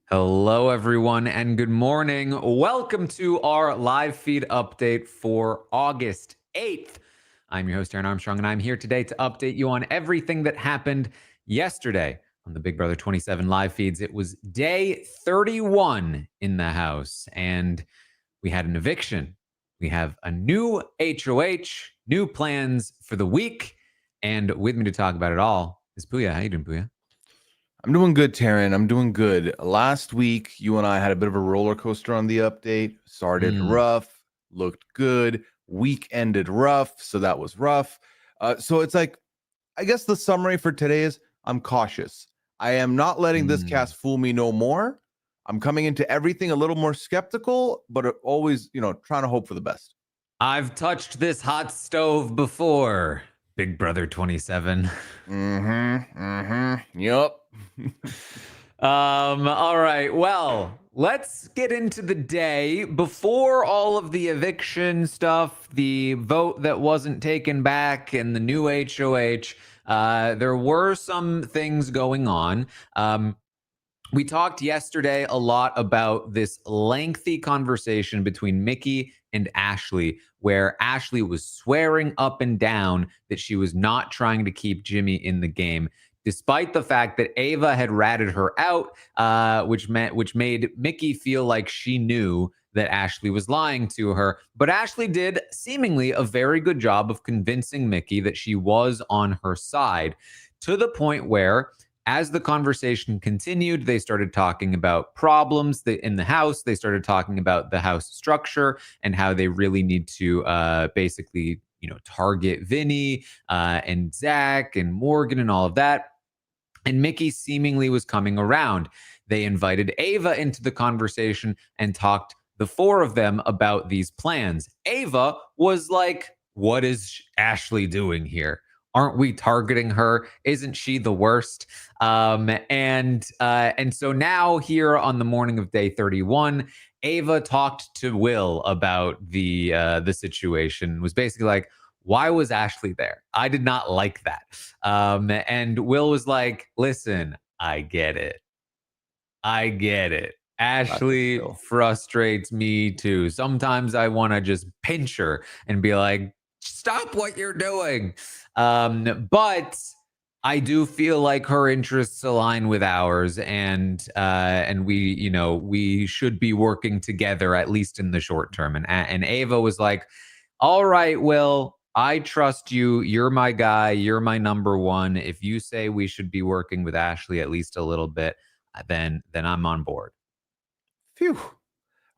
Hello, everyone, and good morning. Welcome to our live feed update for August 8th. I'm your host, Taran Armstrong, and I'm here today to update you on everything that happened yesterday on the Big Brother 27 live feeds. It was day 31 in the house, and we had an eviction. We have a new HOH, new plans for the week, and with me to talk about it all is Pooya. How you doing, Pooya? I'm doing good, Taran. I'm doing good. Last week, you and I had a bit of a roller coaster on the update. Started rough, looked good. Week ended rough, so that was rough. So it's like, I guess the summary for today is I'm cautious. I am not letting this cast fool me no more. I'm coming into everything a little more skeptical, but always, trying to hope for the best. I've touched this hot stove before, Big Brother 27. Yep. All right. Well, let's get into the day. Before all of the eviction stuff, the vote that wasn't taken back, and the new HOH, there were some things going on. We talked yesterday a lot about this lengthy conversation between Mickey and Ashley, where Ashley was swearing up and down that she was not trying to keep Jimmy in the game, despite the fact that Ava had ratted her out, which made Mickey feel like she knew that Ashley was lying to her. But Ashley did seemingly a very good job of convincing Mickey that she was on her side, to the point where, as the conversation continued, they started talking about problems in the house. They started talking about the house structure and how they really need to basically, target Vinny and Zach and Morgan and all of that. And Mickey seemingly was coming around. They invited Ava into the conversation and talked, the four of them, about these plans. Ava was like, what is Ashley doing here? Aren't we targeting her? Isn't she the worst? And so now, here on the morning of day 31, Ava talked to Will about the situation. Was basically like, why was Ashley there? I did not like that. And Will was like, listen, I get it. I get it. Ashley frustrates me too. Sometimes I want to just pinch her and be like, stop what you're doing. But I do feel like her interests align with ours, and we should be working together, at least in the short term. And Ava was like, all right, Will, I trust you. You're my guy. You're my number one. If you say we should be working with Ashley at least a little bit, then I'm on board. Phew.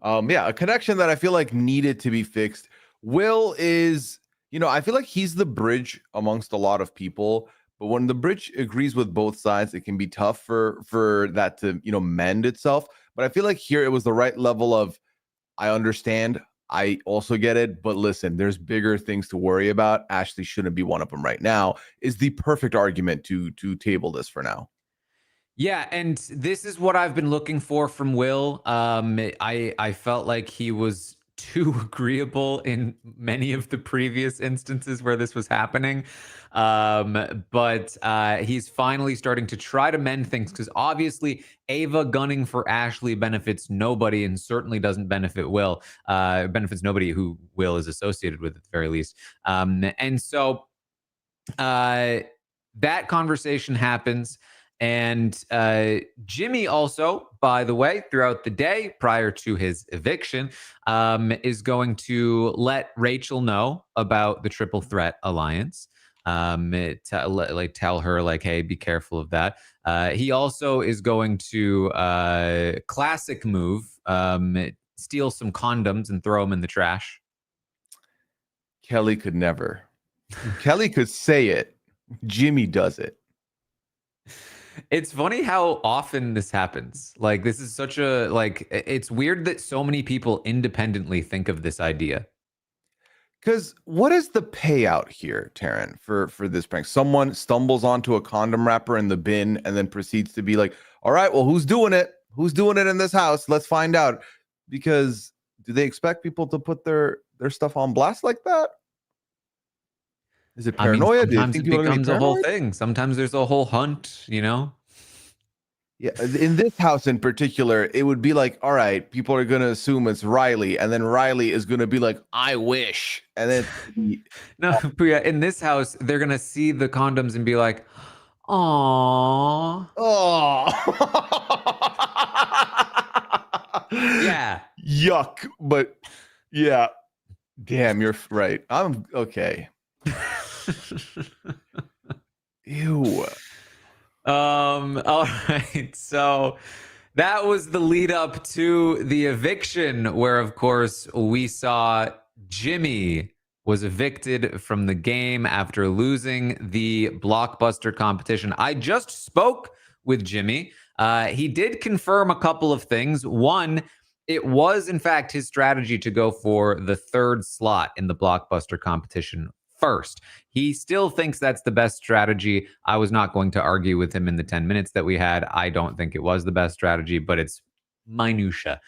Yeah, a connection that I feel like needed to be fixed. Will is, I feel like he's the bridge amongst a lot of people, but when the bridge agrees with both sides, it can be tough for that to, mend itself. But I feel like here it was the right level of, I understand, I also get it, but listen, there's bigger things to worry about. Ashley shouldn't be one of them right now, is the perfect argument to table this for now. Yeah, and this is what I've been looking for from Will. I felt like he was too agreeable in many of the previous instances where this was happening. But he's finally starting to try to mend things, because obviously Ava gunning for Ashley benefits nobody, and certainly doesn't benefit Will. Benefits nobody who Will is associated with, at the very least. And so that conversation happens. And Jimmy also, by the way, throughout the day prior to his eviction, is going to let Rachel know about the Triple Threat Alliance. Tell her, like, hey, be careful of that. He also is going to classic move, steal some condoms and throw them in the trash. Kelly could never. Kelly could say it. Jimmy does it. It's funny how often this happens. Like, this is such a, like, it's weird that so many people independently think of this idea. Because what is the payout here, Taran, for this prank? Someone stumbles onto a condom wrapper in the bin and then proceeds to be like, all right, well, who's doing it? Who's doing it in this house? Let's find out. Because do they expect people to put their stuff on blast like that? Is it paranoia? Sometimes it becomes a whole thing. Sometimes there's a whole hunt, Yeah, in this house in particular, it would be like, all right, people are gonna assume it's Riley, and then Riley is gonna be like, I wish, and then it's gonna be, No, Pooya, in this house, they're gonna see the condoms and be like, "Aw, oh, yeah." yuck. But yeah, damn, you're right. I'm okay. Ew. All right. So that was the lead up to the eviction, where, of course, we saw Jimmy was evicted from the game after losing the blockbuster competition. I just spoke with Jimmy. He did confirm a couple of things. One, it was, in fact, his strategy to go for the third slot in the blockbuster competition first. He still thinks that's the best strategy. I was not going to argue with him in the 10 minutes that we had. I don't think it was the best strategy, but it's minutia.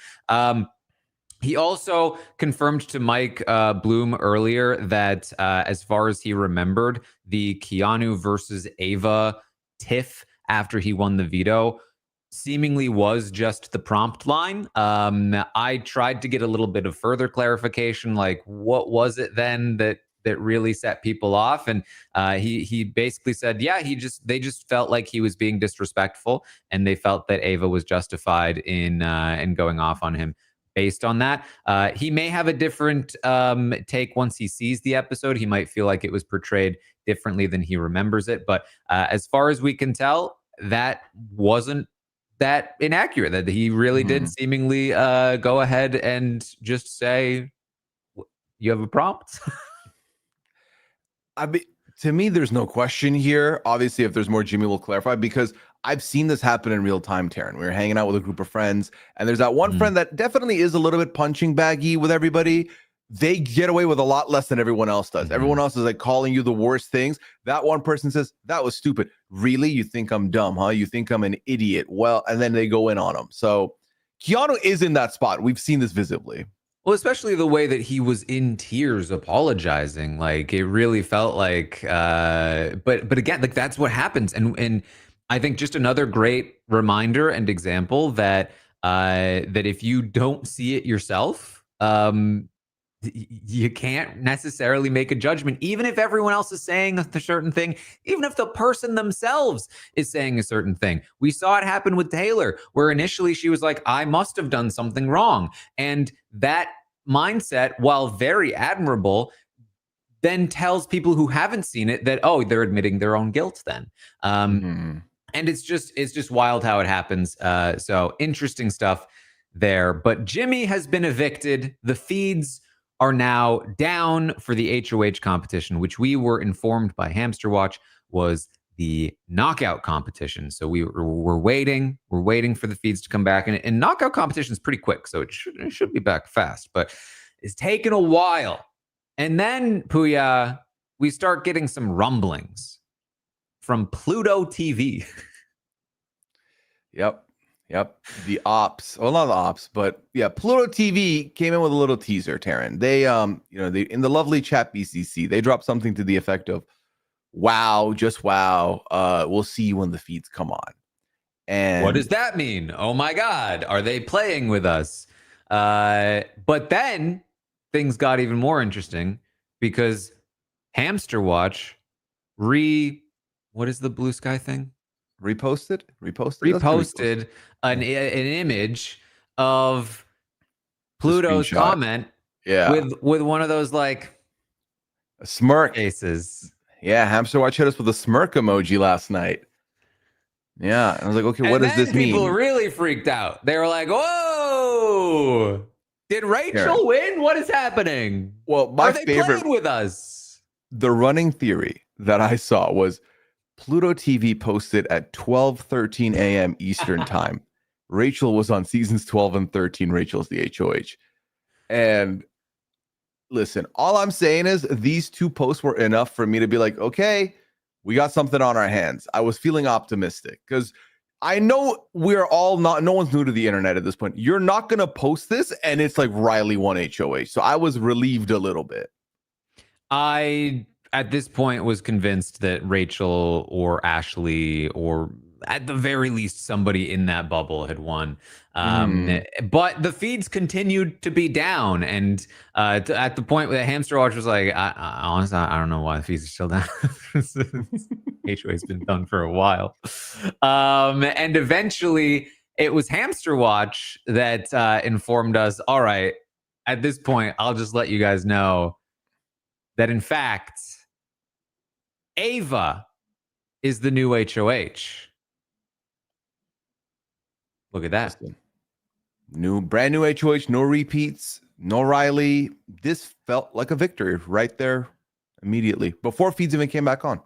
He also confirmed to Mike Bloom earlier that, as far as he remembered, the Keanu versus Ava tiff after he won the veto seemingly was just the prompt line. I tried to get a little bit of further clarification, like what was it then that really set people off? And he basically said, yeah, they just felt like he was being disrespectful, and they felt that Ava was justified in going off on him based on that. He may have a different take once he sees the episode. He might feel like it was portrayed differently than he remembers it. But as far as we can tell, that wasn't that inaccurate, that he really did seemingly go ahead and just say, you have a prompt? I mean, to me, there's no question here. Obviously, if there's more, Jimmy will clarify, because I've seen this happen in real time, Taran. We were hanging out with a group of friends, and there's that one friend that definitely is a little bit punching baggy with everybody. They get away with a lot less than everyone else does. Everyone else is like calling you the worst things. That one person says, that was stupid. Really? You think I'm dumb, huh? You think I'm an idiot? Well, and then they go in on him. So Keanu is in that spot. We've seen this visibly. Well, especially the way that he was in tears apologizing. Like, it really felt like but again, like, that's what happens. And I think just another great reminder and example that that if you don't see it yourself, you can't necessarily make a judgment, even if everyone else is saying a certain thing, even if the person themselves is saying a certain thing. We saw it happen with Taylor, where initially she was like, I must have done something wrong. And that mindset, while very admirable, then tells people who haven't seen it that, oh, they're admitting their own guilt then. And it's just wild how it happens. So interesting stuff there. But Jimmy has been evicted. The feeds are now down for the HOH competition, which we were informed by Hamster Watch was the knockout competition. So we're waiting. We're waiting for the feeds to come back. And knockout competition is pretty quick, so it should be back fast. But it's taken a while. And then, Pooya, we start getting some rumblings from Pluto TV. Yep. The ops. Well, not the ops, but yeah, Pluto TV came in with a little teaser, Taran. They they in the lovely chat BCC, they dropped something to the effect of, wow, just wow. We'll see you when the feeds come on. And what does that mean? Oh my God, are they playing with us? But then things got even more interesting, because Hamster Watch what is the blue sky thing? reposted an image of Pluto's screenshot. comment, Yeah, with one of those like a smirk faces. Yeah, Hamster Watch hit us with a smirk emoji last night. Yeah, and I was like, okay, what does this mean? People really freaked out. They were like, "Whoa! Did Rachel win? What is happening? Well, my Are they favorite playing with us?" The running theory that I saw was Pluto TV posted at 12:13 a.m. Eastern time. Rachel was on seasons 12 and 13. Rachel's the HOH. And listen, all I'm saying is these two posts were enough for me to be like, okay, we got something on our hands. I was feeling optimistic because I know we're all no one's new to the internet at this point. You're not going to post this and it's like Riley won HOH. So I was relieved a little bit. I, at this point, was convinced that Rachel or Ashley or at the very least, somebody in that bubble had won. Mm. But the feeds continued to be down, and at the point where the Hamster Watch was like, honestly, I don't know why the feeds are still down. HOA's been done for a while. And eventually, it was Hamster Watch that informed us, all right, at this point, I'll just let you guys know that, in fact, Ava is the new HOH. Look at that. Brand new HOH, no repeats, no Riley. This felt like a victory right there immediately before feeds even came back on.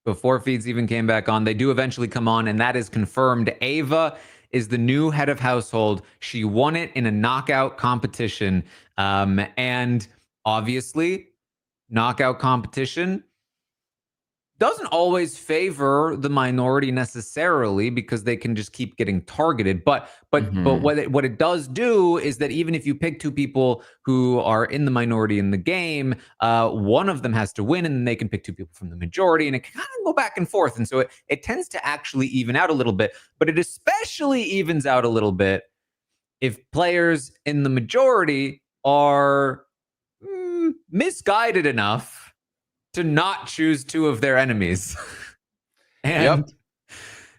Before feeds even came back on, they do eventually come on, and that is confirmed. Ava is the new head of household. She won it in a knockout competition. And obviously, knockout competition doesn't always favor the minority necessarily, because they can just keep getting targeted. But what it does do is that even if you pick two people who are in the minority in the game, one of them has to win, and then they can pick two people from the majority, and it can kind of go back and forth. And so it tends to actually even out a little bit. But it especially evens out a little bit if players in the majority are misguided enough to not choose two of their enemies. And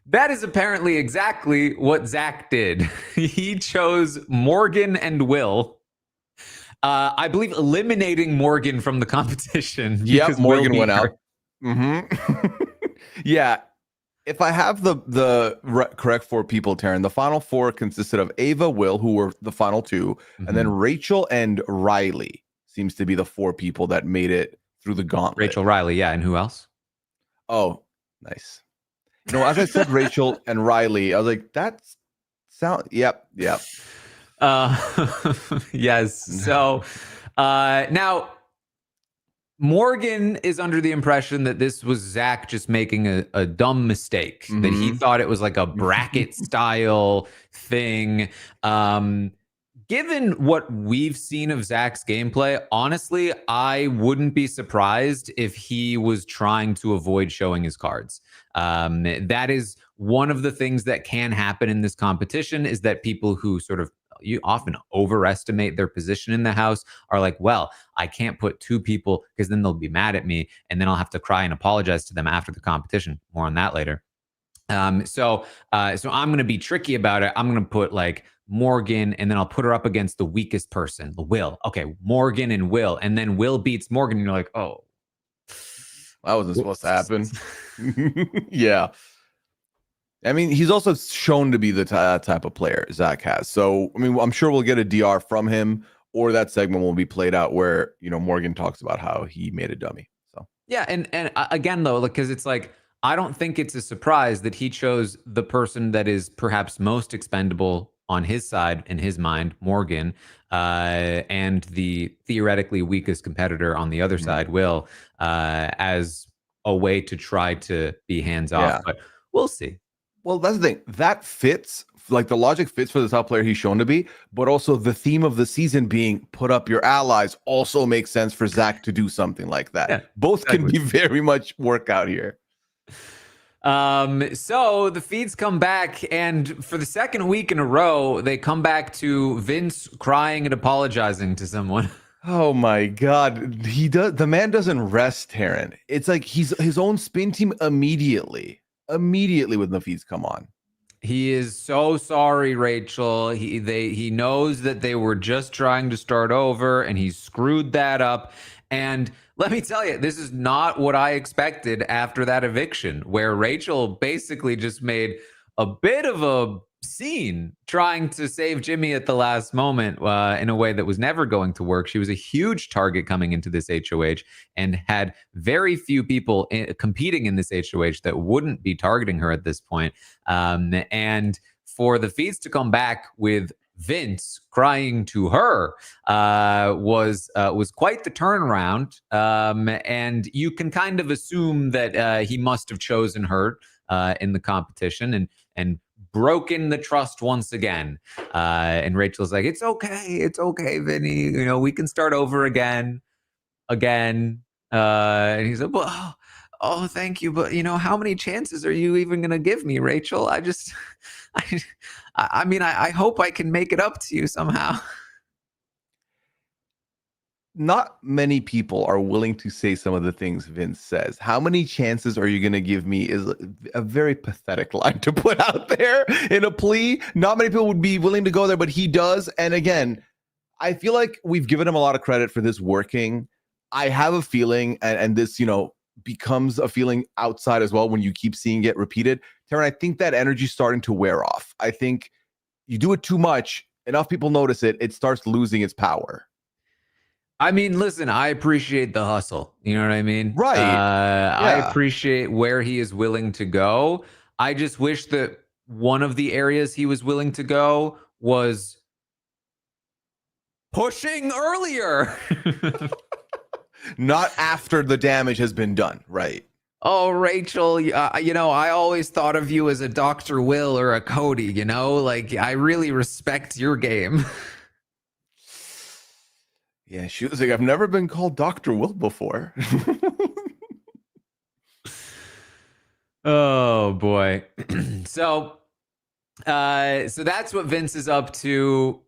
that is apparently exactly what Zach did. He chose Morgan and Will. I believe eliminating Morgan from the competition. Yep, Morgan went out. Yeah. If I have the correct four people, Taran, the final four consisted of Ava, Will, who were the final two, and then Rachel and Riley seems to be the four people that made it through the gauntlet. Rachel, Riley, yeah, and who else? Oh, nice. No, as I said, Rachel and Riley, I was like, that's sound. Yep. Yes. So now Morgan is under the impression that this was Zach just making a dumb mistake, that he thought it was like a bracket style thing. Given what we've seen of Zach's gameplay, honestly, I wouldn't be surprised if he was trying to avoid showing his cards. That is one of the things that can happen in this competition, is that people who sort of, you often overestimate their position in the house are like, well, I can't put two people because then they'll be mad at me, and then I'll have to cry and apologize to them after the competition. More on that later. So I'm going to be tricky about it. I'm going to put like Morgan, and then I'll put her up against the weakest person, the Will. Okay, Morgan and Will, and then Will beats Morgan, and you're like, oh, that wasn't supposed to happen. Yeah. I mean, he's also shown to be the type of player Zach has. So, I mean, I'm sure we'll get a DR from him, or that segment will be played out where, Morgan talks about how he made a dummy. So, yeah. And again, though, because it's like, I don't think it's a surprise that he chose the person that is perhaps most expendable on his side, in his mind, Morgan, and the theoretically weakest competitor on the other side, Will, as a way to try to be hands off. But we'll see. Well, that's the thing. That fits, like the logic fits for the top player he's shown to be, but also the theme of the season being put up your allies also makes sense for Zach to do something like that. Yeah, both can be very much work out here. So the feeds come back, and for the second week in a row, they come back to Vince crying and apologizing to someone. Oh my God. The man doesn't rest, Taran. It's like he's his own spin team immediately when the feeds come on. He is so sorry, Rachel. He knows that they were just trying to start over, and he screwed that up. And let me tell you, this is not what I expected after that eviction, where Rachel basically just made a bit of a scene trying to save Jimmy at the last moment in a way that was never going to work. She was a huge target coming into this HOH and had very few people competing in this HOH that wouldn't be targeting her at this point. And for the feeds to come back with Vince crying to her was quite the turnaround. And you can kind of assume that he must have chosen her in the competition and broken the trust once again. And Rachel's like, it's okay, Vinny. We can start over again. And he's like, well, oh, thank you. But, how many chances are you even going to give me, Rachel? I just, I mean, I hope I can make it up to you somehow. Not many people are willing to say some of the things Vince says. How many chances are you going to give me is a very pathetic line to put out there in a plea. Not many people would be willing to go there, but he does. And again, I feel like we've given him a lot of credit for this working. I have a feeling, and this, becomes a feeling outside as well when you keep seeing it repeated. Taran, I think that energy's starting to wear off. I think you do it too much, enough people notice it, it starts losing its power. I mean, listen, I appreciate the hustle. You know what I mean? Right. I Yeah. appreciate where he is willing to go. I just wish that one of the areas he was willing to go was pushing earlier. Not after the damage has been done. Right. Oh, Rachel, I always thought of you as a Dr. Will or a Cody, like I really respect your game. Yeah, she was like, I've never been called Dr. Will before. Oh boy. So that's what Vince is up to.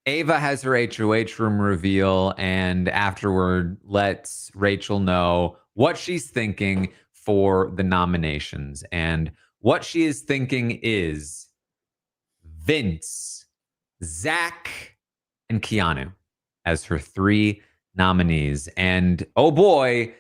Ava has her HOH room reveal and afterward lets Rachel know what she's thinking for the nominations. And what she is thinking is Vince, Zach, and Keanu as her 3 nominees. And oh boy,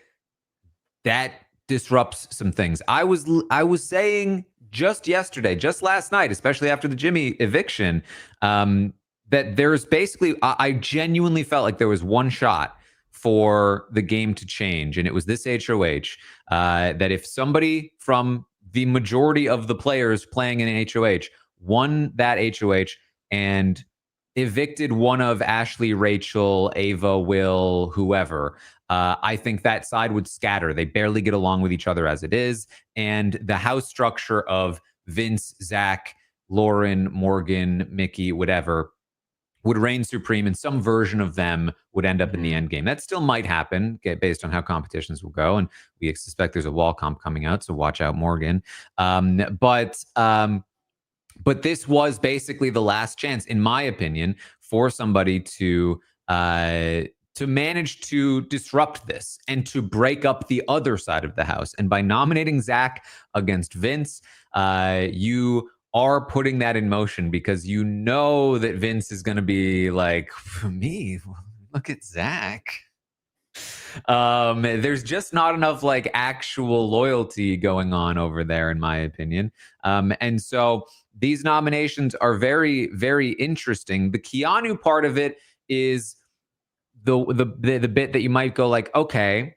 that disrupts some things. I was saying just yesterday, just last night, especially after the Jimmy eviction, that there's basically, I genuinely felt like there was one shot for the game to change, and it was this HOH. That if somebody from the majority of the players playing in an HOH won that HOH and evicted one of Ashley, Rachel, Ava, Will, whoever, I think that side would scatter. They barely get along with each other as it is. And the house structure of Vince, Zach, Lauren, Morgan, Mickey, whatever, would reign supreme, and some version of them would end up in the end game. That still might happen based on how competitions will go. And we suspect there's a wall comp coming out, so watch out, Morgan. But this was basically the last chance, in my opinion, for somebody to manage to disrupt this and to break up the other side of the house. And by nominating Zach against Vince, you are putting that in motion because you know that Vince is going to be like, for me, look at Zach. There's just not enough like actual loyalty going on over there, in my opinion. And so these nominations are very, very interesting. The Keanu part of it is the bit that you might go like, okay,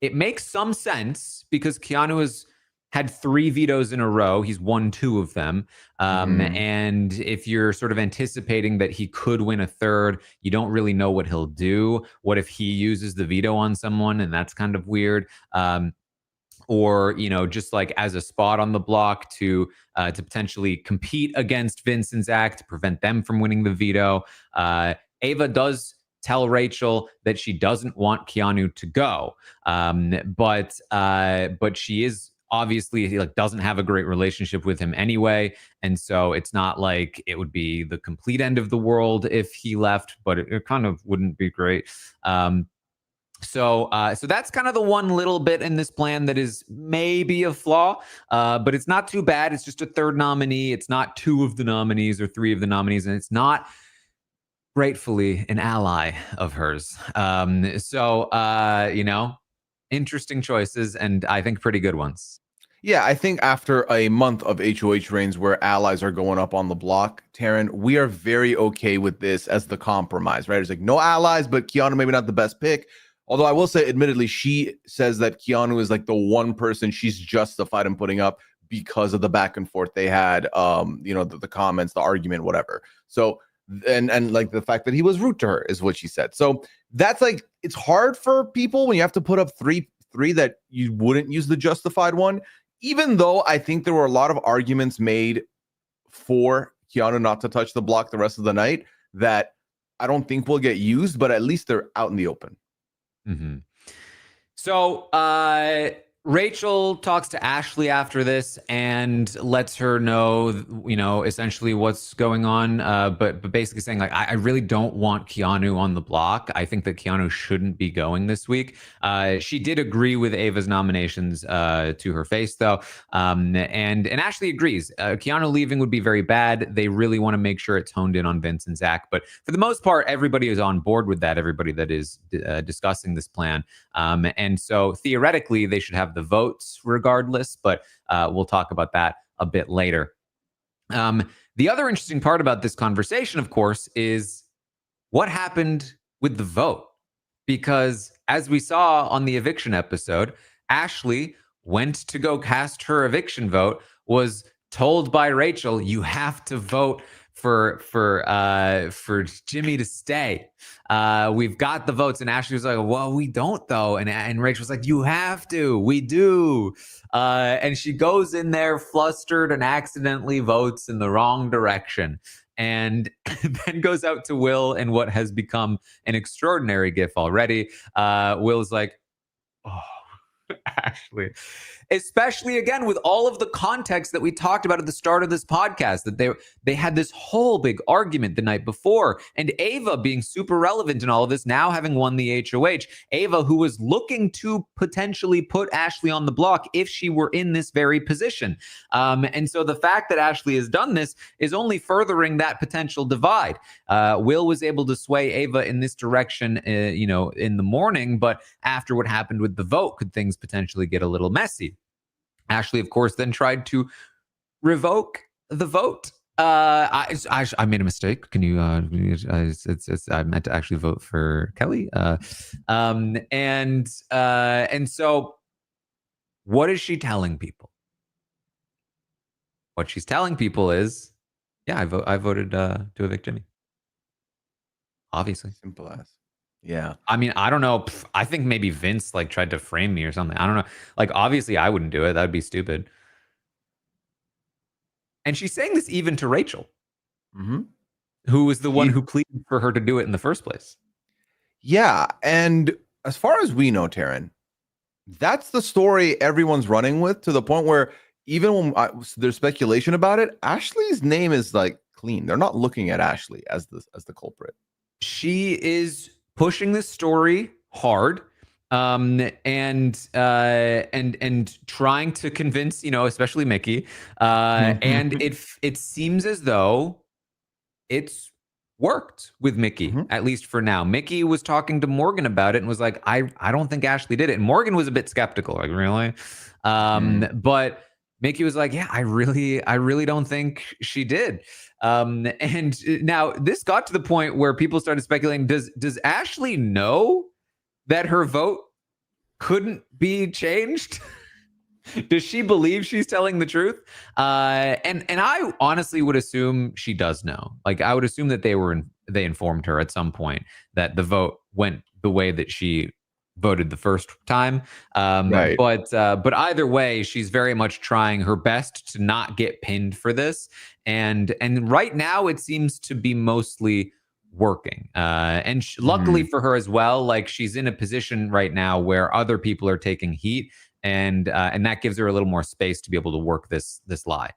it makes some sense because Keanu has had 3 vetoes in a row. He's won 2 of them. And if you're sort of anticipating that he could win a third, you don't really know what he'll do. What if he uses the veto on someone? And that's kind of weird. Or, just like as a spot on the block to potentially compete against Vince and Zach to prevent them from winning the veto. Ava does tell Rachel that she doesn't want Keanu to go. But she is obviously like doesn't have a great relationship with him anyway. And so it's not like it would be the complete end of the world if he left, but it kind of wouldn't be great. So that's kind of the one little bit in this plan that is maybe a flaw, but it's not too bad. It's just a third nominee. It's not 2 of the nominees or 3 of the nominees, and it's not gratefully an ally of hers. Interesting choices, and I think pretty good ones. Yeah, I think after a month of HOH reigns where allies are going up on the block, Taran, we are very okay with this as the compromise, right? It's like no allies, but Keanu maybe not the best pick. Although I will say, admittedly, she says that Keanu is like the one person she's justified in putting up because of the back and forth they had, the comments, the argument, whatever. So, and like the fact that he was rude to her is what she said. So that's like, it's hard for people when you have to put up three that you wouldn't use the justified one, even though I think there were a lot of arguments made for Keanu not to touch the block the rest of the night that I don't think will get used, but at least they're out in the open. Mm-hmm. So Rachel talks to Ashley after this and lets her know, essentially what's going on. But basically saying, like, I really don't want Keanu on the block. I think that Keanu shouldn't be going this week. She did agree with Ava's nominations to her face, though. And Ashley agrees. Keanu leaving would be very bad. They really want to make sure it's honed in on Vince and Zach. But for the most part, everybody is on board with that. Everybody that is discussing this plan. And so theoretically, they should have the votes regardless, but we'll talk about that a bit later. The other interesting part about this conversation, of course, is what happened with the vote. Because as we saw on the eviction episode, Ashley went to go cast her eviction vote, was told by Rachel, you have to vote for Jimmy to stay. We've got the votes, and Ashley was like, well, we don't though. And Rachel was like, you have to, we do. And she goes in there flustered and accidentally votes in the wrong direction. And then goes out to Will in what has become an extraordinary gif already. Will's like, oh, Ashley. Especially again with all of the context that we talked about at the start of this podcast, that they had this whole big argument the night before, and Ava being super relevant in all of this, now having won the HOH. Ava, who was looking to potentially put Ashley on the block if she were in this very position. And so the fact that Ashley has done this is only furthering that potential divide. Will was able to sway Ava in this direction, in the morning, but after what happened with the vote, could things potentially get a little messy? Ashley, of course, then tried to revoke the vote. I made a mistake. Can you? I meant to actually vote for Kelly. And so, what is she telling people? What she's telling people is, yeah, I voted to evict Jimmy. Obviously, Simple as. Yeah. I mean, I don't know. I think maybe Vince tried to frame me or something. I don't know. Obviously, I wouldn't do it. That would be stupid. And she's saying this even to Rachel, who was the one who pleaded for her to do it in the first place. Yeah. And as far as we know, Taran, that's the story everyone's running with, to the point where even when there's speculation about it, Ashley's name is clean. They're not looking at Ashley as the culprit. She is pushing this story hard, and trying to convince, especially Mickey. And it seems as though it's worked with Mickey, at least for now. Mickey was talking to Morgan about it and was like, I don't think Ashley did it. And Morgan was a bit skeptical, really? But Mickey was like, yeah, I really don't think she did. And now this got to the point where people started speculating, does Ashley know that her vote couldn't be changed? Does she believe she's telling the truth? And I honestly would assume she does know. I would assume that they informed her at some point that the vote went the way that she voted the first time. Right. But either way, she's very much trying her best to not get pinned for this. And right now it seems to be mostly working. And luckily for her as well, she's in a position right now where other people are taking heat, and that gives her a little more space to be able to work this lie.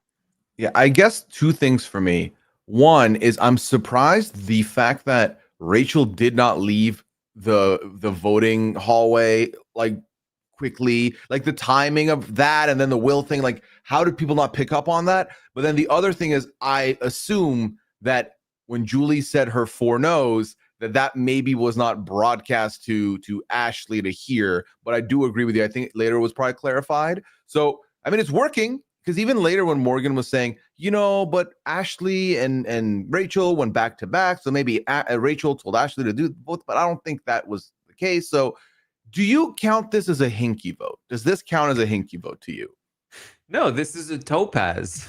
Yeah, I guess two things for me. One is I'm surprised the fact that Rachel did not leave the voting hallway quickly, the timing of that, and then the Will thing. How did people not pick up on that? But then the other thing is, I assume that when Julie said her 4 no's, that maybe was not broadcast to Ashley to hear. But I do agree with you. I think later it was probably clarified. So I mean, it's working, because even later when Morgan was saying, but Ashley and Rachel went back to back, so maybe Rachel told Ashley to do both, but I don't think that was the case. So do you count this as a hinky vote? Does this count as a hinky vote to you? No, this is a topaz.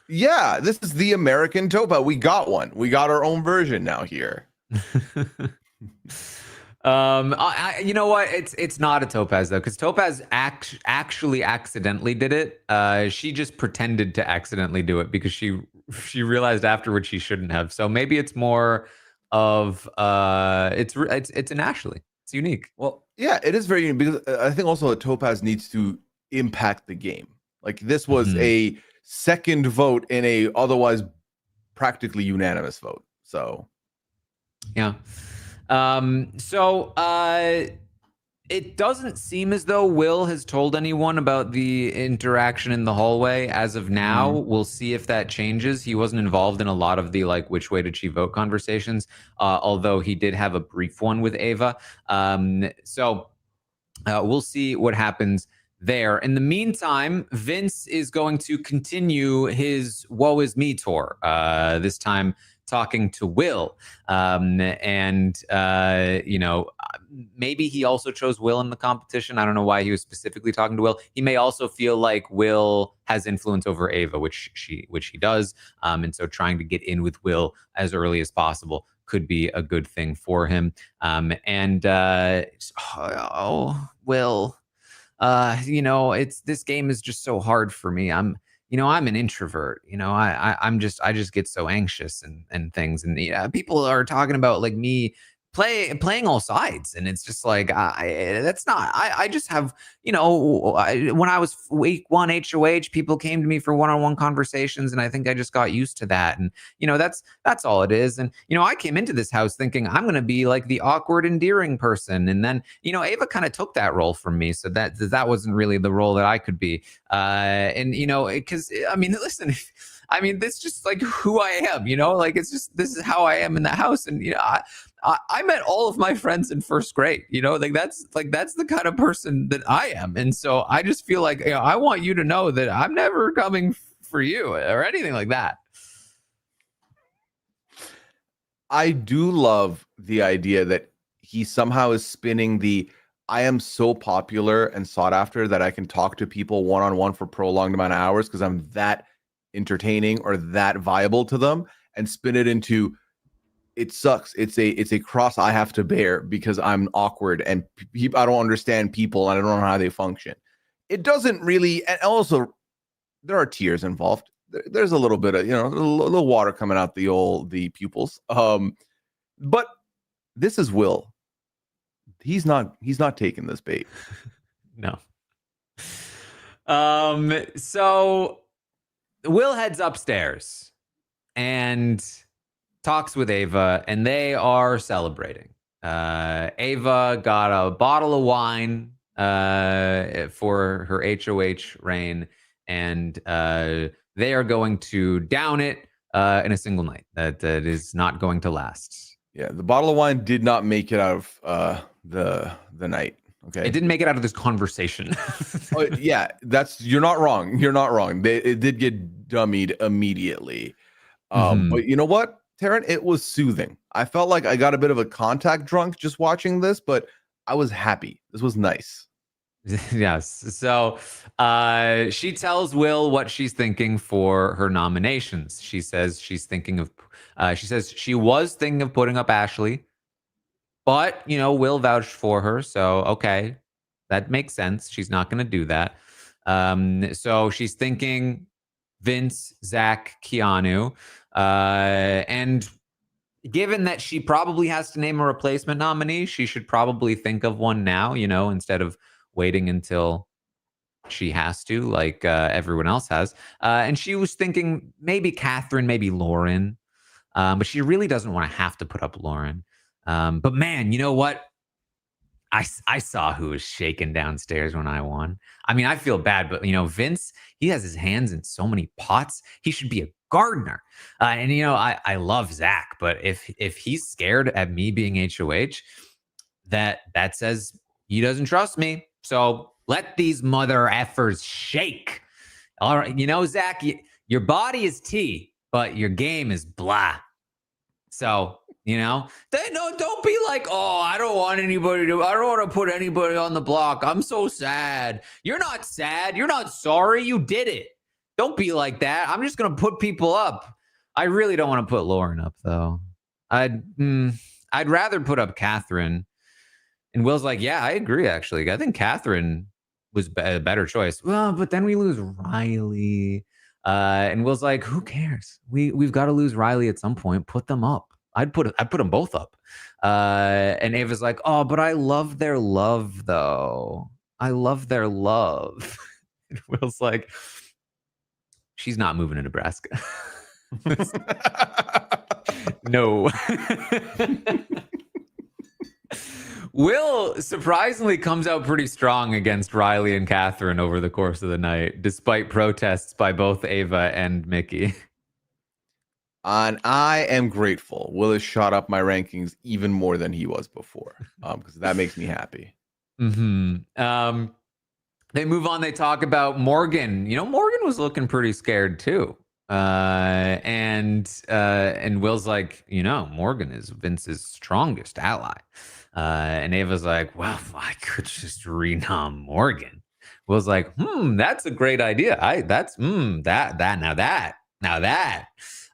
Yeah, this is the American topaz. We got one. We got our own version now here. You know what? It's not a topaz though, because Topaz actually accidentally did it. She just pretended to accidentally do it because she realized afterwards she shouldn't have. So maybe it's more of it's an Ashley. It's unique. Well, Yeah, it is very unique because I think also a topaz needs to impact the game. Like this was a second vote in a otherwise practically unanimous vote. So Yeah. It doesn't seem as though Will has told anyone about the interaction in the hallway as of now. We'll see if that changes. He wasn't involved in a lot of the like which way did she vote conversations, although he did have a brief one with Ava. We'll see what happens there. In the meantime, Vince is going to continue his Woe Is Me tour, this time talking to Will. Maybe he also chose Will in the competition. I don't know why he was specifically talking to Will. He may also feel like Will has influence over Ava, which he does. And so trying to get in with Will as early as possible could be a good thing for him. Will, this game is just so hard for me. I'm an introvert. I just get so anxious and things. And people are talking about like me playing all sides, and it's just like that's not. I just have when I was week 1 HOH, people came to me for one-on-one conversations, and I think I just got used to that. And that's all it is. And I came into this house thinking I'm going to be like the awkward, endearing person, and then Ava kind of took that role from me, so that wasn't really the role that I could be. Because I mean, listen. I mean, this is just like who I am, like it's just this is how I am in the house. And I met all of my friends in first grade, like that's the kind of person that I am. And so I just feel like I want you to know that I'm never coming for you or anything like that. I do love the idea that he somehow is spinning the I am so popular and sought after that I can talk to people one-on-one for prolonged amount of hours because I'm that entertaining or that viable to them, and spin it into it sucks. It's a cross I have to bear because I'm awkward and I don't understand people and I don't know how they function. It doesn't really, and also there are tears involved. There's a little bit of a little water coming out the pupils. But this is Will. He's not taking this bait. No. So Will heads upstairs and talks with Ava, and they are celebrating. Ava got a bottle of wine for her HOH reign, and they are going to down it in a single night. That is not going to last. Yeah, the bottle of wine did not make it out of the night. Okay, it didn't make it out of this conversation. Yeah, you're not wrong. You're not wrong. It did get dummied immediately. But you know what, Taran? It was soothing. I felt like I got a bit of a contact drunk just watching this, but I was happy. This was nice. Yes. So she tells Will what she's thinking for her nominations. She says she says she was thinking of putting up Ashley, but Will vouched for her, so okay, that makes sense. She's not going to do that. So she's thinking Vince, Zach, Keanu, and given that she probably has to name a replacement nominee, she should probably think of one now, instead of waiting until she has to, like everyone else has. And she was thinking maybe Catherine, maybe Lauren, but she really doesn't want to have to put up Lauren. But man, you know what? I saw who was shaking downstairs when I won. I mean, I feel bad, but Vince, he has his hands in so many pots. He should be a gardener. I love Zach, but if he's scared at me being HOH, that says he doesn't trust me. So let these mother effers shake. All right, Zach, your body is tea, but your game is blah. So don't be like, oh, I don't want to put anybody on the block. I'm so sad. You're not sad. You're not sorry. You did it. Don't be like that. I'm just going to put people up. I really don't want to put Lauren up, though. I'd rather put up Catherine. And Will's like, yeah, I agree, actually. I think Catherine was a better choice. Well, but then we lose Riley. And Will's like, who cares? We've got to lose Riley at some point. Put them up. I'd put them both up. And Ava's like, oh, but I love their love though. I love their love. And Will's like, she's not moving to Nebraska. No. Will surprisingly comes out pretty strong against Riley and Catherine over the course of the night, despite protests by both Ava and Mickey. And I am grateful. Will has shot up my rankings even more than he was before, because that makes me happy. Mm-hmm. They move on. They talk about Morgan. You know, Morgan was looking pretty scared too. And Will's like, you know, Morgan is Vince's strongest ally. And Ava's like, well, I could just renom Morgan. Will's like, that's a great idea. Now that.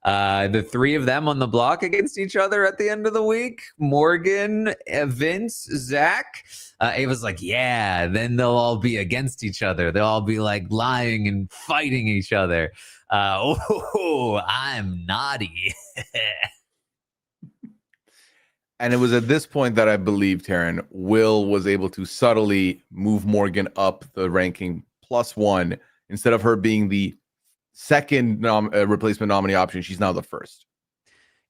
The three of them on the block against each other at the end of the week. Morgan, Vince, Zach. Ava's like, yeah, then they'll all be against each other. They'll all be like lying and fighting each other. I'm naughty. And it was at this point that I believe, Taran, Will was able to subtly move Morgan up the ranking +1 instead of her being the second replacement nominee option. She's now the first.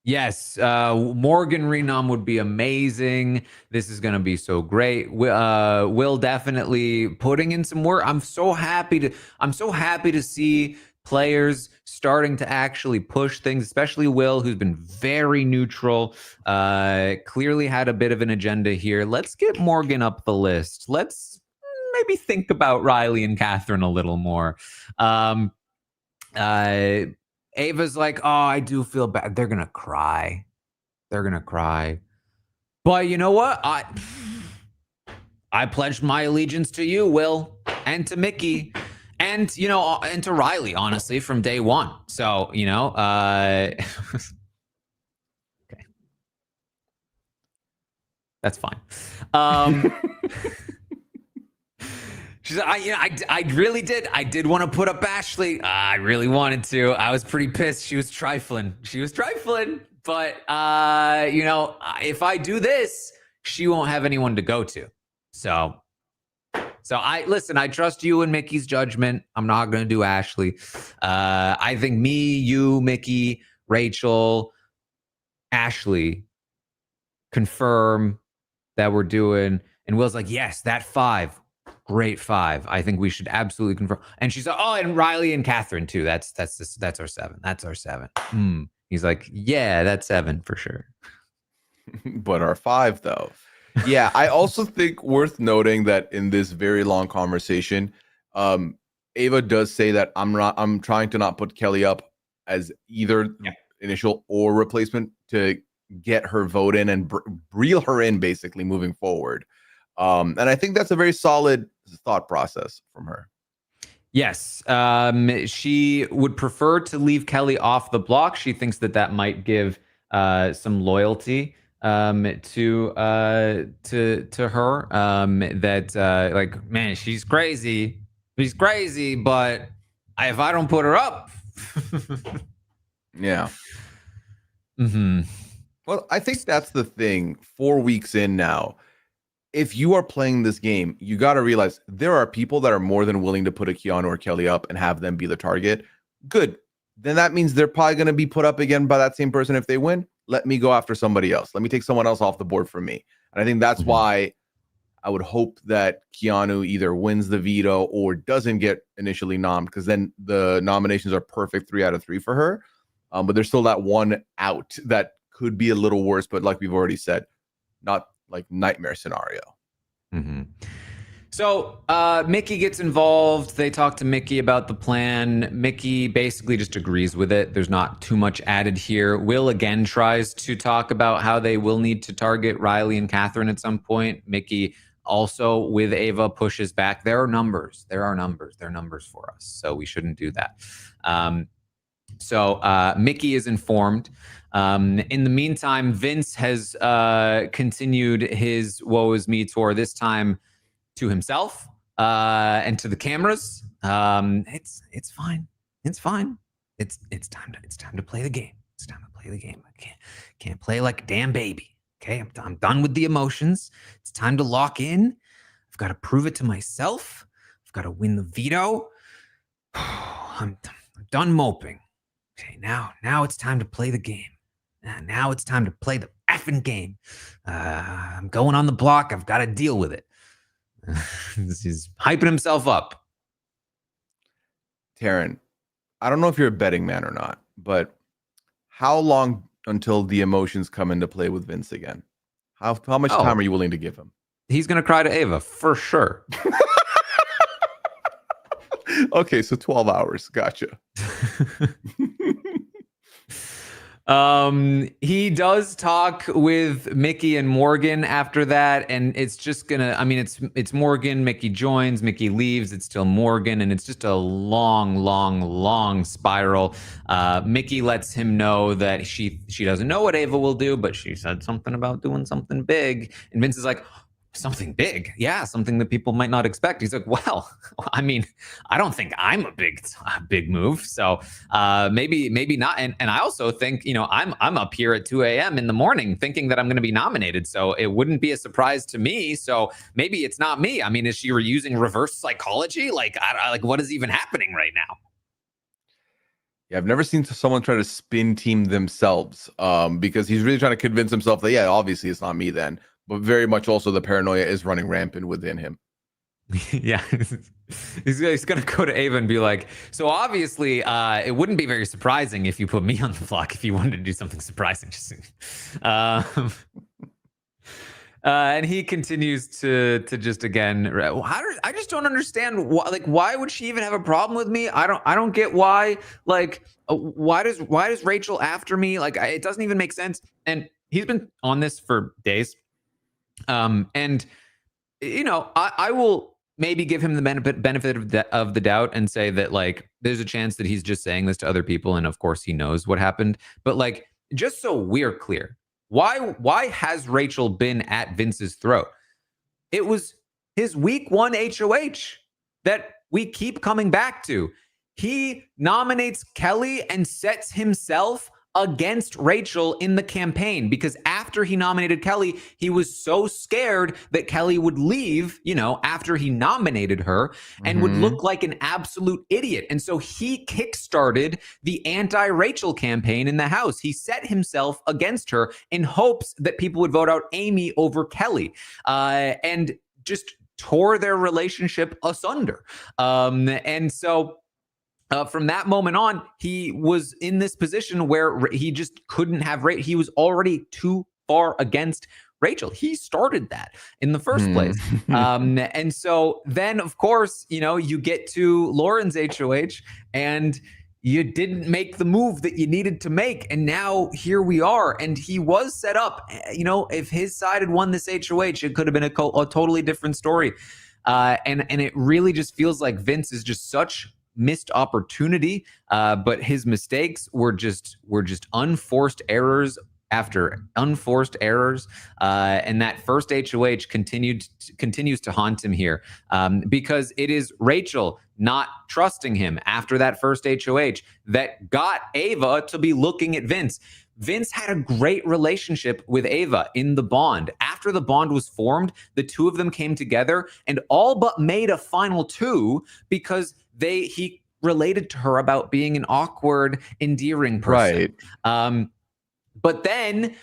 Yes, Morgan renom would be amazing. This is going to be so great. Will definitely putting in some work. I'm so happy to see players starting to actually push things, especially Will, who's been very neutral. Clearly had a bit of an agenda here. Let's get Morgan up the list. Let's maybe think about Riley and Catherine a little more. Ava's like, oh, I do feel bad. They're going to cry. But you know what? I pledged my allegiance to you, Will, and to Mickey, and, you know, and to Riley, honestly, from day one. So, you know, okay. That's fine. She's like, I really did. I did want to put up Ashley. I really wanted to. I was pretty pissed. She was trifling. But, you know, if I do this, she won't have anyone to go to. So I trust you and Mickey's judgment. I'm not going to do Ashley. I think me, you, Mickey, Rachel, Ashley confirm that we're doing. And Will's like, yes, that 5. Great 5. I think we should absolutely confirm. And she's like, oh, and Riley and Catherine too. That's our 7. That's our 7. He's like, yeah, that's 7 for sure. But our 5 though. Yeah, I also think worth noting that in this very long conversation, Ava does say that I'm trying to not put Kelly up as either initial or replacement to get her vote in and reel her in basically moving forward. And I think that's a very solid thought process from her. Yes. She would prefer to leave Kelly off the block. She thinks that might give some loyalty to her. That like, man, she's crazy. She's crazy, but if I don't put her up. Yeah. Mm-hmm. Well, I think that's the thing. 4 weeks in now, if you are playing this game, you got to realize there are people that are more than willing to put a Keanu or Kelly up and have them be the target. Good. Then that means they're probably going to be put up again by that same person if they win. Let me go after somebody else. Let me take someone else off the board for me. And I think that's why I would hope that Keanu either wins the veto or doesn't get initially nommed, because then the nominations are perfect 3 out of 3 for her. But there's still that one out that could be a little worse. But like we've already said, not like nightmare scenario. Mm-hmm. So Mickey gets involved. They talk to Mickey about the plan. Mickey basically just agrees with it. There's not too much added here. Will again tries to talk about how they will need to target Riley and Catherine at some point. Mickey also with Ava pushes back. There are numbers. They're numbers for us. So we shouldn't do that. So Mickey is informed. In the meantime, Vince has continued his Woe Is Me tour, this time to himself and to the cameras. It's fine. It's time to play the game. It's time to play the game. I can't play like a damn baby. Okay, I'm done with the emotions. It's time to lock in. I've got to prove it to myself. I've got to win the veto. I'm done moping. Okay, now it's time to play the game. Now it's time to play the effing game. I'm going on the block. I've got to deal with it. He's hyping himself up. Taran, I don't know if you're a betting man or not, but how long until the emotions come into play with Vince again? How much time are you willing to give him? He's going to cry to Ava for sure. Okay, so 12 hours. Gotcha. He does talk with Mickey and Morgan after that, and it's just gonna, I mean, it's Morgan, Mickey joins, Mickey leaves, it's still Morgan, and it's just a long spiral. Mickey lets him know that she doesn't know what Ava will do, but she said something about doing something big, and Vince is like, something big? Yeah, something that people might not expect. He's like, well, I mean, I don't think I'm a big move. So maybe not. And I also think, I'm up here at 2 a.m. in the morning thinking that I'm going to be nominated. So it wouldn't be a surprise to me. So maybe it's not me. I mean, is she using reverse psychology? Like what is even happening right now? Yeah, I've never seen someone try to spin team themselves because he's really trying to convince himself that, yeah, obviously it's not me then. But very much also the paranoia is running rampant within him. Yeah, he's going to go to Ava and be like, so obviously it wouldn't be very surprising if you put me on the block if you wanted to do something surprising. And he continues to just again, I just don't understand why would she even have a problem with me? I don't get why. Why does Rachel after me? It doesn't even make sense. And he's been on this for days. And I will maybe give him the benefit of the doubt and say that there's a chance that he's just saying this to other people, and of course he knows what happened. But just so we're clear, why has Rachel been at Vince's throat? It was his week 1 HOH that we keep coming back to. He nominates Kelly and sets himself against Rachel in the campaign because after he nominated Kelly, he was so scared that Kelly would leave, after he nominated her and would look like an absolute idiot. And so he kickstarted the anti-Rachel campaign in the House. He set himself against her in hopes that people would vote out Amy over Kelly, and just tore their relationship asunder. And so from that moment on, he was in this position where he just couldn't have Rachel. He was already too far against Rachel. He started that in the first place. And so then, of course, you get to Lauren's HOH and you didn't make the move that you needed to make. And now here we are. And he was set up. If his side had won this HOH, it could have been a totally different story. And it really just feels like Vince is just such missed opportunity, but his mistakes were just unforced errors after unforced errors, and that first HOH continues to haunt him here, because it is Rachel not trusting him after that first HOH that got Ava to be looking at Vince. Vince had a great relationship with Ava in the Bond. After the Bond was formed, the two of them came together and all but made a final 2 because he related to her about being an awkward, endearing person. Right. But then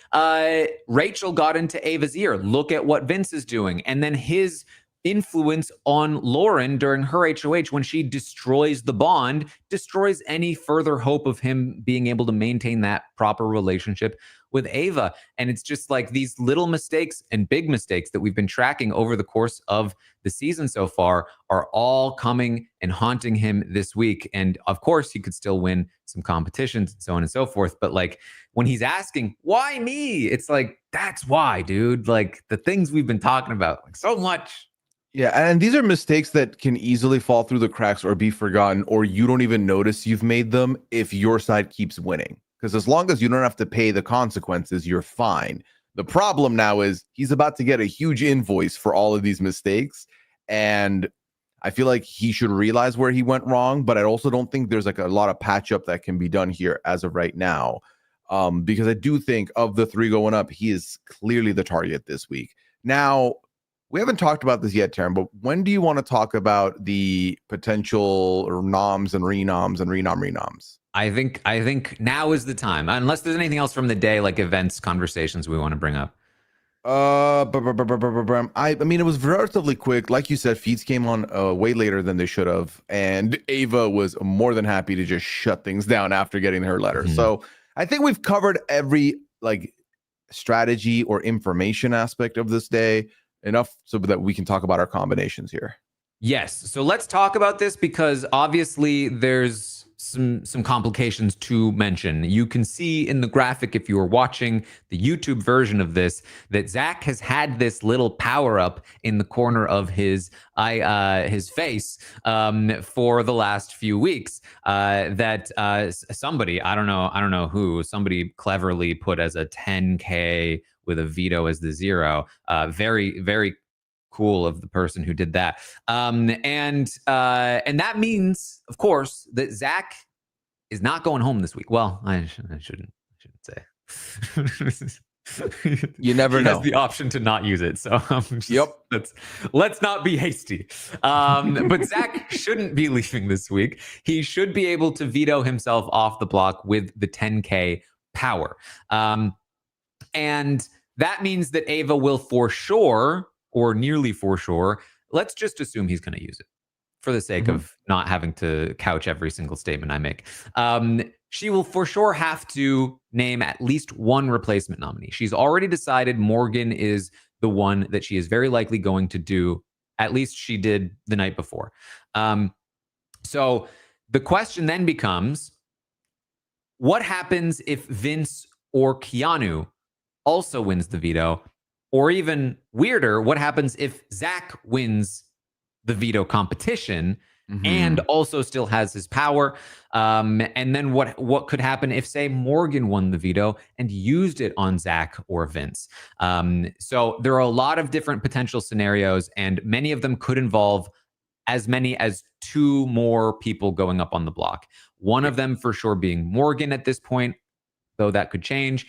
Rachel got into Ava's ear. Look at what Vince is doing. And then his influence on Lauren during her HOH when she destroys the Bond, destroys any further hope of him being able to maintain that proper relationship with Ava. And it's just like these little mistakes and big mistakes that we've been tracking over the course of the season so far are all coming and haunting him this week. And of course, he could still win some competitions and so on and so forth. But when he's asking, why me? It's like, that's why, dude. The things we've been talking about so much. Yeah, and these are mistakes that can easily fall through the cracks or be forgotten, or you don't even notice you've made them if your side keeps winning. Because as long as you don't have to pay the consequences, you're fine. The problem now is he's about to get a huge invoice for all of these mistakes. And I feel like he should realize where he went wrong, but I also don't think there's a lot of patch up that can be done here as of right now. because I do think of the 3 going up, he is clearly the target this week. Now, we haven't talked about this yet, Taran, but when do you want to talk about the potential noms and renoms and renoms? I think now is the time, unless there's anything else from the day, like events, conversations we want to bring up. I mean, it was relatively quick. Like you said, feeds came on way later than they should have, and Ava was more than happy to just shut things down after getting her letter. Mm-hmm. So I think we've covered every like strategy or information aspect of this day enough so that we can talk about our combinations here. Yes. So let's talk about this, because obviously there's some complications to mention. You can see in the graphic, if you are watching the YouTube version of this, that Zach has had this little power up in the corner of his face for the last few weeks. That somebody, I don't know who, somebody cleverly put as a 10K with a veto as the 0. Very, very cool of the person who did that. And that means, of course, that Zach is not going home this week. Well, I shouldn't say. You never he know. has the option to not use it. So yep. Let's not be hasty. But Zach shouldn't be leaving this week. He should be able to veto himself off the block with the 10K power. And that means that Ava will for sure, or nearly for sure, let's just assume he's going to use it for the sake of not having to couch every single statement I make. She will for sure have to name at least one replacement nominee. She's already decided Morgan is the one that she is very likely going to do. At least she did the night before. So the question then becomes, what happens if Vince or Keanu also wins the veto? Or even weirder, what happens if Zach wins the veto competition and also still has his power? And then what could happen if, say, Morgan won the veto and used it on Zach or Vince? So there are a lot of different potential scenarios, and many of them could involve as many as 2 more people going up on the block. One of them for sure being Morgan at this point, though that could change.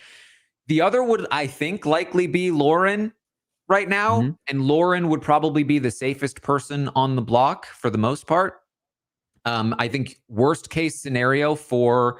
The other would, I think, likely be Lauren right now. And Lauren would probably be the safest person on the block for the most part. I think worst case scenario for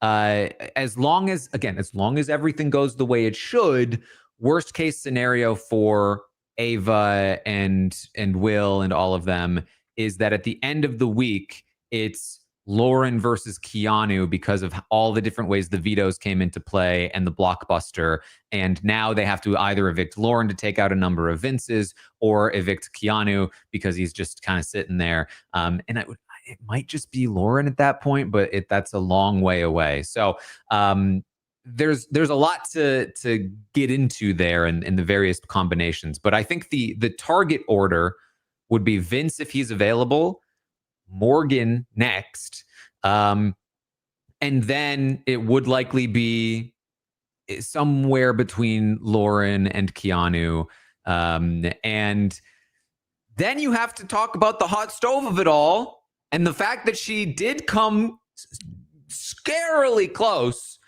as long as everything goes the way it should, worst case scenario for Ava and Will and all of them is that at the end of the week, it's Lauren versus Keanu because of all the different ways the vetoes came into play and the blockbuster. And now they have to either evict Lauren to take out a number of Vinces or evict Keanu because he's just kind of sitting there. And it might just be Lauren at that point, but that's a long way away. So there's a lot to get into there in the various combinations. But I think the target order would be Vince if he's available, Morgan next, and then it would likely be somewhere between Lauren and Keanu, and then you have to talk about the hot stove of it all and the fact that she did come scarily close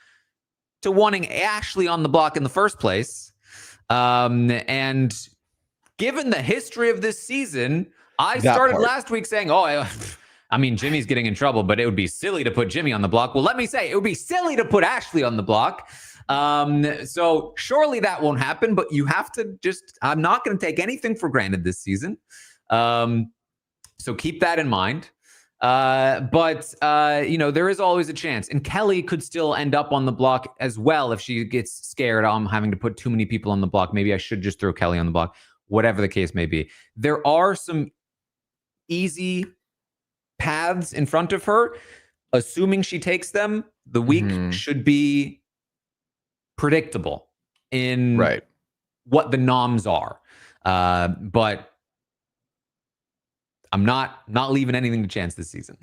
to wanting Ashley on the block in the first place, and given the history of this season, I started last week saying, I mean, Jimmy's getting in trouble, but it would be silly to put Jimmy on the block. Well, let me say, it would be silly to put Ashley on the block. So surely that won't happen, but you have to I'm not going to take anything for granted this season. So keep that in mind. But there is always a chance. And Kelly could still end up on the block as well if she gets scared. I'm having to put too many people on the block. Maybe I should just throw Kelly on the block. Whatever the case may be. There are some easy paths in front of her. Assuming she takes them, the week should be predictable in what the noms are. But I'm not leaving anything to chance this season.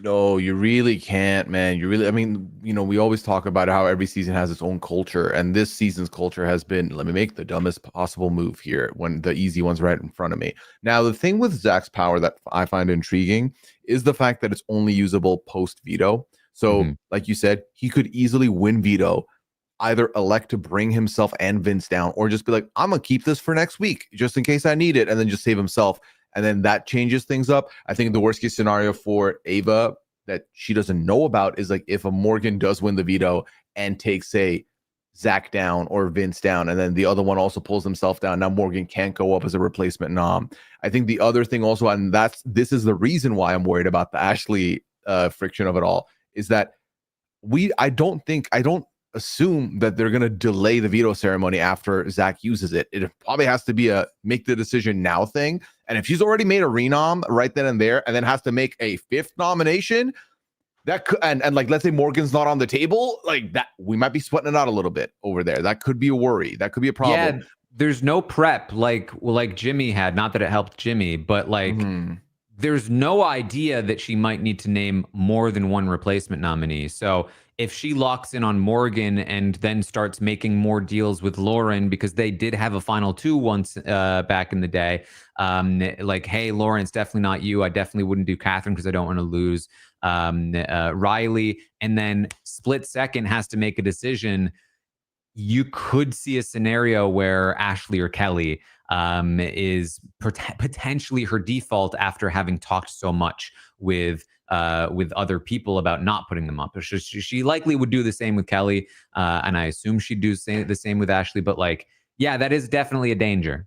No, you really can't, man. I mean, we always talk about how every season has its own culture, and this season's culture has been, let me make the dumbest possible move here when the easy one's right in front of me. Now, the thing with Zach's power that I find intriguing is the fact that it's only usable post veto. So, like you said, he could easily win veto, either elect to bring himself and Vince down, or just be like, I'm gonna keep this for next week just in case I need it, and then just save himself. And then that changes things up. I think the worst case scenario for Ava that she doesn't know about is like if a Morgan does win the veto and takes, say, Zach down or Vince down, and then the other one also pulls himself down. Now Morgan can't go up as a replacement nom. I think the other thing also, and this is the reason why I'm worried about the Ashley friction of it all, is that I don't assume that they're going to delay the veto ceremony after Zach uses it. It probably has to be a make the decision now thing. And if she's already made a renom right then and there, and then has to make a fifth nomination, that could, and like, let's say Morgan's not on the table, like that, we might be sweating it out a little bit over there. That could be a worry. That could be a problem. Yeah, there's no prep like Jimmy had. Not that it helped Jimmy, but like, there's no idea that she might need to name more than one replacement nominee. So if she locks in on Morgan and then starts making more deals with Lauren, because they did have a final two once back in the day, like, hey, Lauren, it's definitely not you. I definitely wouldn't do Catherine because I don't want to lose Riley. And then split second has to make a decision. You could see a scenario where Ashley or Kelly is potentially her default after having talked so much with other people about not putting them up. She likely would do the same with Kelly, and I assume she'd do the same with Ashley. But like, yeah, that is definitely a danger.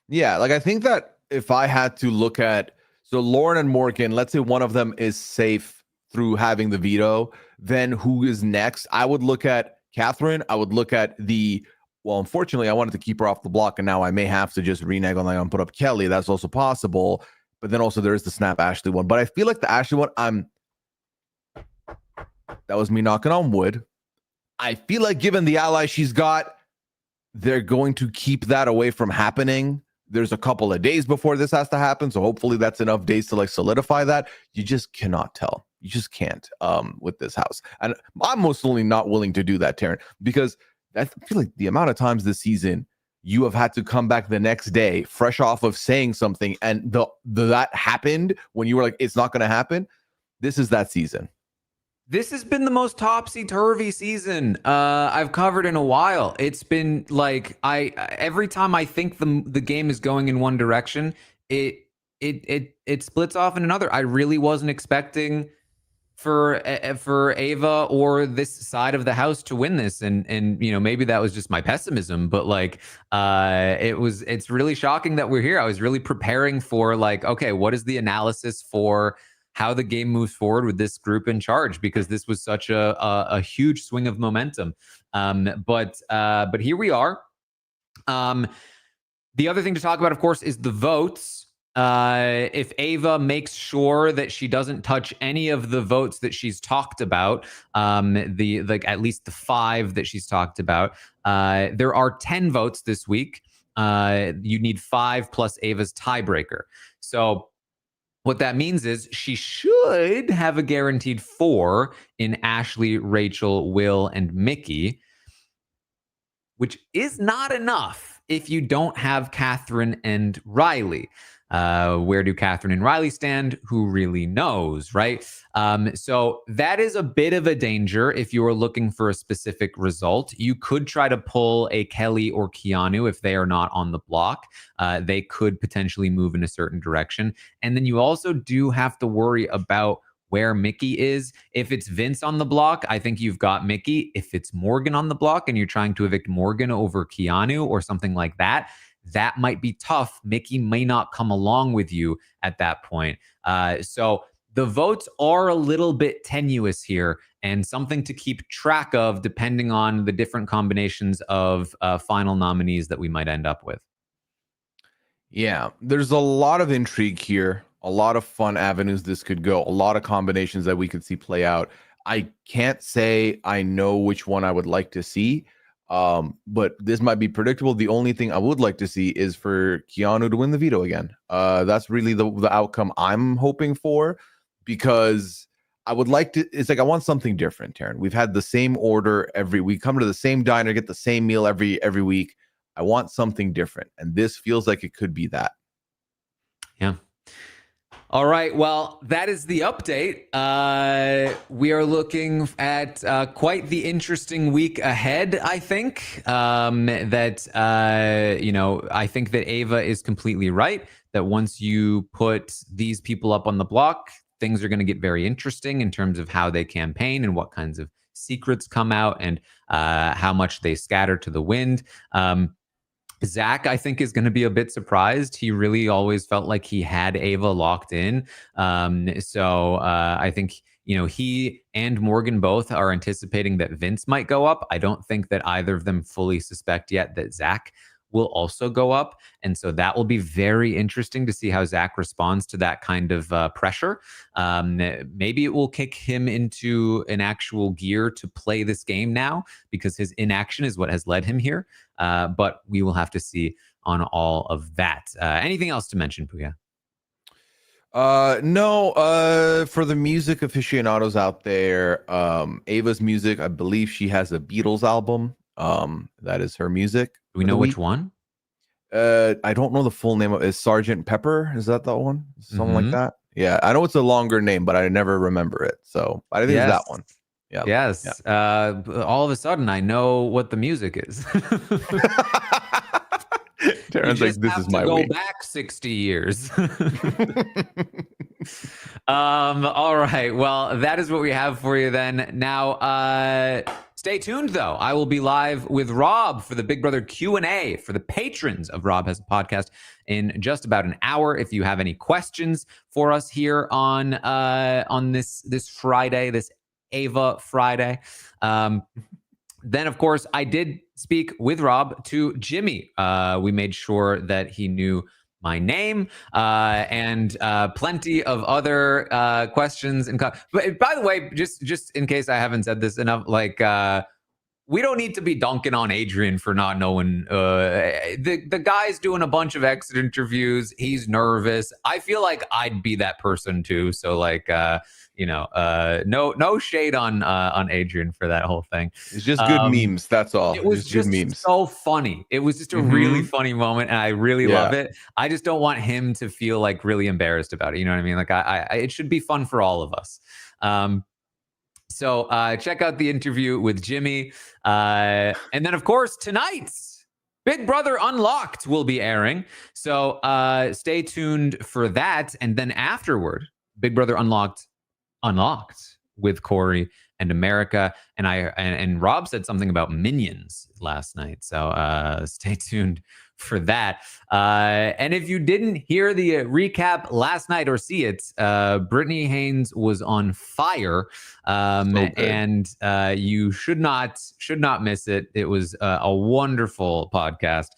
Yeah, like I think that if I had to look at, so Lauren and Morgan, let's say one of them is safe through having the veto, then who is next? I would look at Catherine. I would look at well, unfortunately, I wanted to keep her off the block, and now I may have to just renege on and put up Kelly. That's also possible. But then also there's the snap Ashley one. But I feel like the Ashley one, that was me knocking on wood. I feel like given the ally she's got, they're going to keep that away from happening. There's a couple of days before this has to happen, so hopefully that's enough days to like solidify that. You just cannot tell. You just can't with this house. And I'm mostly not willing to do that, Taran, because I feel like the amount of times this season you have had to come back the next day fresh off of saying something, and that happened when you were like, it's not going to happen. This is that season. This has been the most topsy-turvy season I've covered in a while. It's been like every time I think the game is going in one direction, it splits off in another. I really wasn't expecting for Ava or this side of the house to win this, and you know, maybe that was just my pessimism, but like it's really shocking that we're here. I was really preparing for like, okay, what is the analysis for how the game moves forward with this group in charge, because this was such a huge swing of momentum. But here we are. The other thing to talk about, of course, is the votes. If Ava makes sure that she doesn't touch any of the votes that she's talked about, at least the 5 that she's talked about, there are 10 votes this week. You need 5 plus Ava's tiebreaker. So what that means is she should have a guaranteed 4 in Ashley, Rachel, Will, and Mickey, which is not enough if you don't have Catherine and Riley. Where do Catherine and Riley stand? Who really knows, right? So that is a bit of a danger if you are looking for a specific result. You could try to pull a Kelly or Keanu if they are not on the block. They could potentially move in a certain direction. And then you also do have to worry about where Mickey is. If it's Vince on the block, I think you've got Mickey. If it's Morgan on the block and you're trying to evict Morgan over Keanu or something like that, that might be tough. Mickey may not come along with you at that point. So the votes are a little bit tenuous here, and something to keep track of depending on the different combinations of final nominees that we might end up with. Yeah, there's a lot of intrigue here, a lot of fun avenues this could go, a lot of combinations that we could see play out. I can't say I know which one I would like to see. But this might be predictable. The only thing I would like to see is for Keanu to win the veto again. That's really the outcome I'm hoping for, because I would like to, it's like I want something different, Taran. We've had the same order every week, come to the same diner, get the same meal every week. I want something different, and this feels like it could be that. Yeah. All right. Well, that is the update. We are looking at quite the interesting week ahead, I think. I think that Ava is completely right, that once you put these people up on the block, things are going to get very interesting in terms of how they campaign and what kinds of secrets come out and how much they scatter to the wind. Zach, I think, is going to be a bit surprised. He really always felt like he had Ava locked in. I think, he and Morgan both are anticipating that Vince might go up. I don't think that either of them fully suspect yet that Zach will also go up. And so that will be very interesting to see how Zach responds to that kind of pressure. Maybe it will kick him into an actual gear to play this game now, because his inaction is what has led him here. But we will have to see on all of that. Anything else to mention, Pooya? No, for the music aficionados out there, Ava's music, I believe she has a Beatles album. That is her music. Do we know which one? I don't know the full name of it. Is Sergeant Pepper? Is that the one? Something like that? Yeah, I know it's a longer name, but I never remember it. So I think it's that one. Yeah. Yes. Yeah. All of a sudden, I know what the music is. Taran's like, this is my week. Go back 60 years. All right. Well, that is what we have for you then. Now, stay tuned, though. I will be live with Rob for the Big Brother Q&A for the patrons of Rob Has a Podcast in just about an hour. If you have any questions for us here on this Friday, this Ava Friday. Then, of course, I did speak with Rob to Jimmy. We made sure that he knew my name and plenty of other questions. But by the way, just in case I haven't said this enough, we don't need to be dunking on Adrian for not knowing. The guy's doing a bunch of exit interviews. He's nervous. I feel like I'd be that person too. So no shade on Adrian for that whole thing. It's just good memes. That's all. It was just good memes. So funny. It was just a really funny moment, and I really love it. I just don't want him to feel like really embarrassed about it. You know what I mean? Like it should be fun for all of us. So check out the interview with Jimmy. And then, of course, tonight's Big Brother Unlocked will be airing. So stay tuned for that. And then afterward, Big Brother Unlocked with Corey and America. And Rob said something about minions last night. So stay tuned for that. And if you didn't hear the recap last night or see it, Brittany Haynes was on fire, and you should not miss it. It was a wonderful podcast.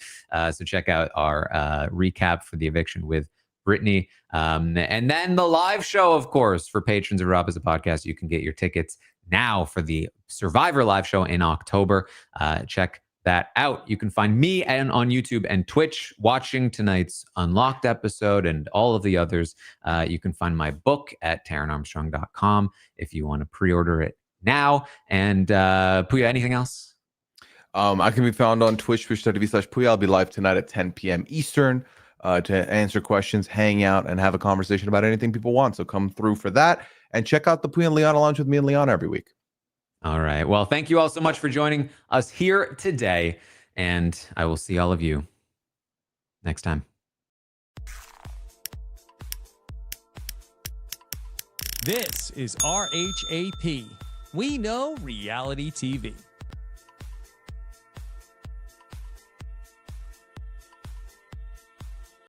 So check out our recap for the eviction with Brittany. And then the live show, of course, for patrons of Rob Has a Podcast. You can get your tickets now for the Survivor live show in October. Check that out. You can find me on YouTube and Twitch watching tonight's Unlocked episode and all of the others. You can find my book at taranarmstrong.com if you want to pre-order it now. And Pooya, anything else? I can be found on Twitch, twitch.tv/Pooya. I'll be live tonight at 10 p.m. Eastern to answer questions, hang out, and have a conversation about anything people want. So come through for that. And check out the Pooya and Liana Lounge with me and Liana every week. All right. Well, thank you all so much for joining us here today. And I will see all of you next time. This is RHAP. We know reality TV.